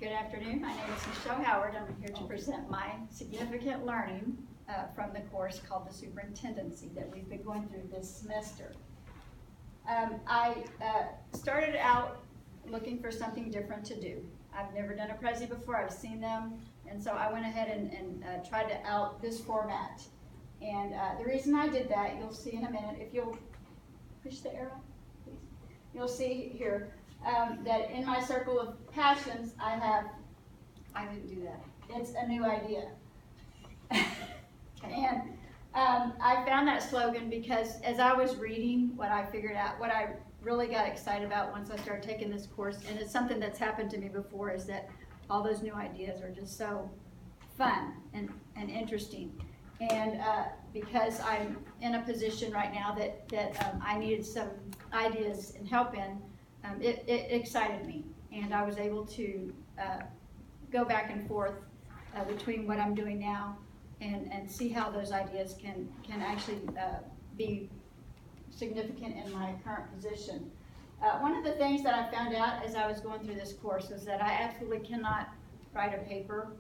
Good afternoon. My name is Michele Howard. I'm here to present my significant learning from the course called the Superintendency that we've been going through this semester. I started out looking for something different to do. I've never done a Prezi before. I've seen them, and so I went ahead and tried to out this format. And the reason I did that, you'll see in a minute. If you'll push the arrow, please. You'll see here that in my circle of passions, I didn't do that. It's a new idea. And I found that slogan because as I was reading what I figured out, what I really got excited about once I started taking this course, and it's something that's happened to me before, is that all those new ideas are just so fun and interesting. And because I'm in a position right now that I needed some ideas and help in, it excited me. And I was able to go back and forth between what I'm doing now and see how those ideas can actually be significant in my current position. One of the things that I found out as I was going through this course is that I absolutely cannot write a paper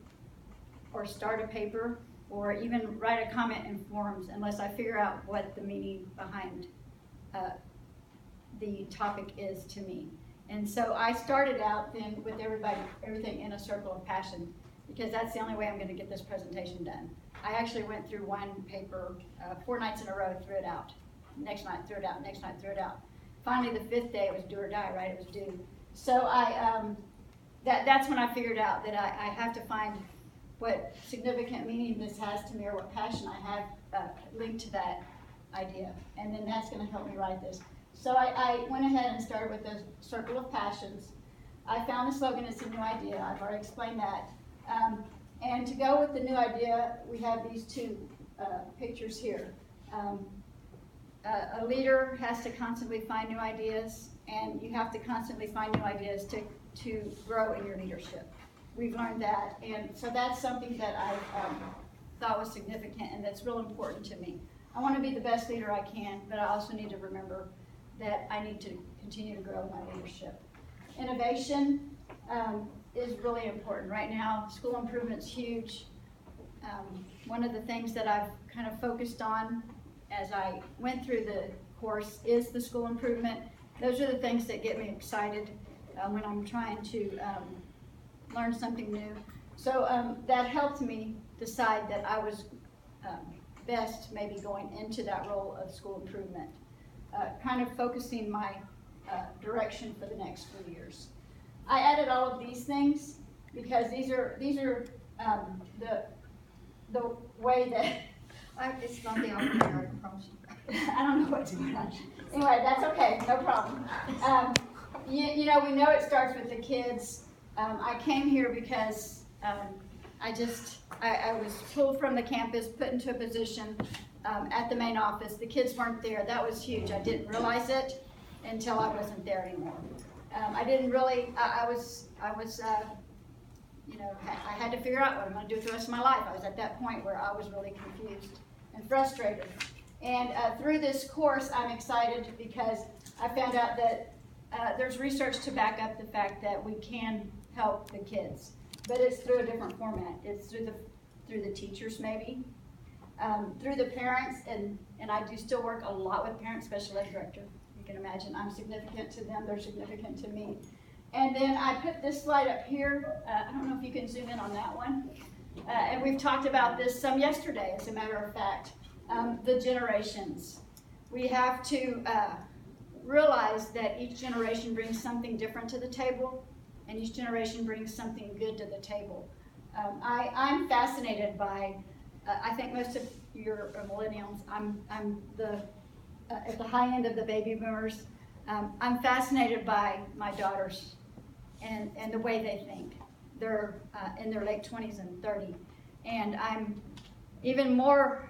or start a paper or even write a comment in forums unless I figure out what the meaning behind the topic is to me. And so I started out then with everything in a circle of passion, because that's the only way I'm going to get this presentation done. I actually went through one paper 4 nights in a row, threw it out. Next night, threw it out. Next night, threw it out. Finally, the 5th day, it was do or die, right? It was due. So that's when I figured out that I have to find what significant meaning this has to me, or what passion I have linked to that idea. And then that's going to help me write this. So I went ahead and started with the circle of passions. I found the slogan, it's a new idea. I've already explained that. And to go with the new idea, we have these two pictures here. A leader has to constantly find new ideas, and you have to constantly find new ideas to grow in your leadership. We've learned that, and so that's something that I thought was significant and that's real important to me. I want to be the best leader I can, but I also need to remember that I need to continue to grow my leadership. Innovation is really important. Right now, school improvement's huge. One of the things that I've kind of focused on as I went through the course is the school improvement. Those are the things that get me excited when I'm trying to learn something new. So that helped me decide that I was best maybe going into that role of school improvement, kind of focusing my direction for the next few years. I added all of these things because these are the way that it's not the opportunity, I promise you. I don't know what's going on. Anyway, that's okay, no problem. You know, we know it starts with the kids. I came here because I was pulled from the campus, put into a position at the main office. The kids weren't there. That was huge. I didn't realize it until I wasn't there anymore. I didn't really, you know, I had to figure out what I'm going to do with the rest of my life. I was at that point where I was really confused and frustrated. And through this course, I'm excited because I found out that there's research to back up the fact that we can help the kids, but it's through a different format. It's through the teachers, maybe, through the parents, and I do still work a lot with parents, special ed director. You can imagine I'm significant to them, they're significant to me. And then I put this slide up here. I don't know if you can zoom in on that one. And we've talked about this some yesterday, as a matter of fact. The generations. We have to realize that each generation brings something different to the table, and each generation brings something good to the table. I'm fascinated by, I think most of you are millennials. I'm at the high end of the baby boomers. I'm fascinated by my daughters and the way they think. They're in their late 20s and 30. And I'm even more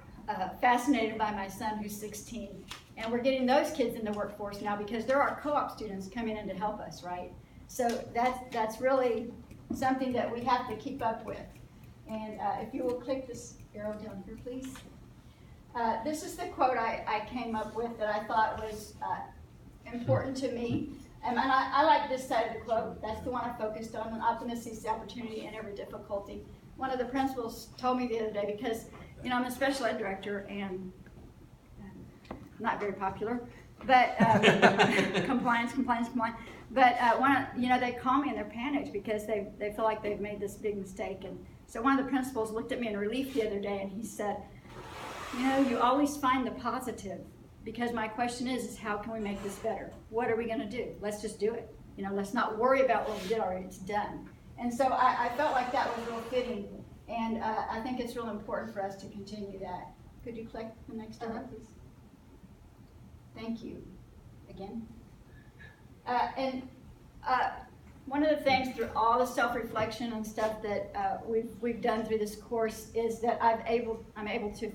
fascinated by my son, who's 16. And we're getting those kids in the workforce now because there are co-op students coming in to help us, right? So that's really something that we have to keep up with. And if you will click this arrow down here, please. This is the quote I came up with that I thought was important to me. And I like this side of the quote. That's the one I focused on. An optimist sees the opportunity in every difficulty. One of the principals told me the other day, because, you know, I'm a special ed director and not very popular, but compliance. But you know, they call me and they're panicked because they feel like they've made this big mistake. And so one of the principals looked at me in relief the other day and he said, you know, you always find the positive, because my question is how can we make this better? What are we going to do? Let's just do it. You know, let's not worry about what we did already. It's done. And so I felt like that was real fitting, and I think it's real important for us to continue that. Could you click the next slide, please? Thank you. Again. One of the things through all the self-reflection and stuff that we've done through this course is that I'm able to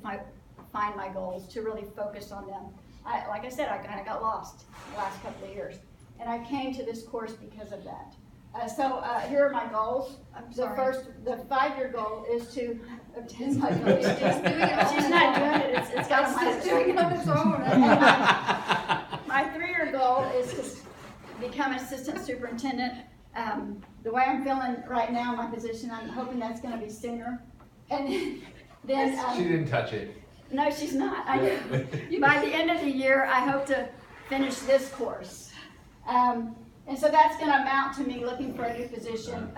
find my goals, to really focus on them. Like I said, I kind of got lost the last couple of years, and I came to this course because of that. So here are my goals. The 5-year goal is to obtain my goals. She's not doing it. It's got a doing it on its own. My 3-year goal is to become assistant superintendent. The way I'm feeling right now in my position, I'm hoping that's going to be sooner. And then she didn't touch it. No, she's not. By the end of the year, I hope to finish this course. And so that's going to amount to me looking for a new position.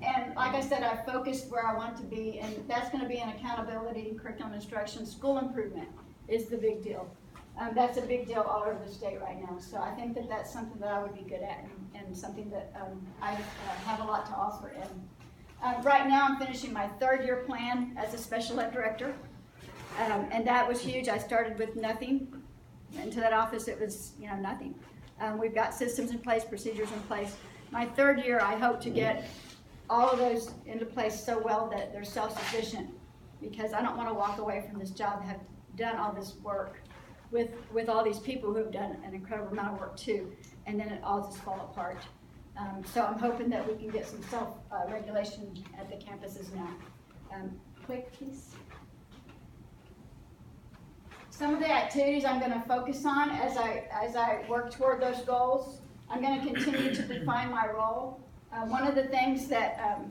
And like I said, I've focused where I want to be, and that's going to be in accountability, curriculum instruction, school improvement is the big deal. That's a big deal all over the state right now. So I think that that's something that I would be good at, and something that I have a lot to offer in. Right now, I'm finishing my 3rd-year plan as a special ed director. And that was huge. I started with nothing. Into that office, it was, you know, nothing. We've got systems in place, procedures in place. My 3rd year, I hope to get all of those into place so well that they're self-sufficient, because I don't want to walk away from this job and have done all this work with all these people who have done an incredible amount of work too, and then it all just fall apart. So I'm hoping that we can get some self-regulation at the campuses now. Quick, please. Some of the activities I'm going to focus on as I work toward those goals. I'm going to continue to define my role. One of the things that,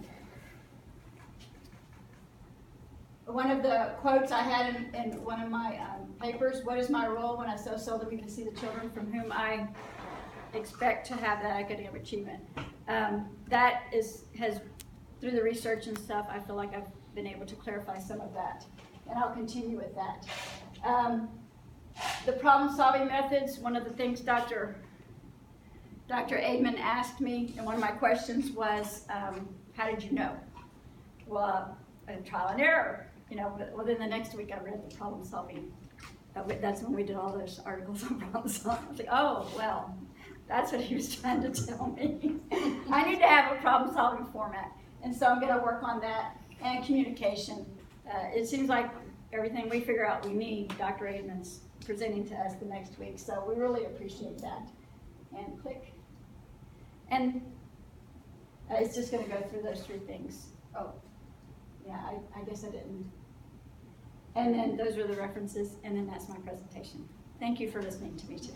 one of the quotes I had in one of my papers, what is my role when I so seldom even see the children from whom I expect to have that academic achievement? That has, through the research and stuff, I feel like I've been able to clarify some of that, and I'll continue with that. The problem-solving methods, one of the things Dr. Aidman asked me, and one of my questions was, how did you know? Well, trial and error. You know, well, then the next week I read the problem-solving. That's when we did all those articles on problem-solving. I was like, oh, well, that's what he was trying to tell me. I need to have a problem-solving format, and so I'm going to work on that, and communication. It seems like everything we figure out we need, Dr. Aidman's presenting to us the next week, so we really appreciate that. And click. And it's just going to go through those 3 things. Oh, yeah, I guess I didn't. And then those are the references, and then that's my presentation. Thank you for listening to me today.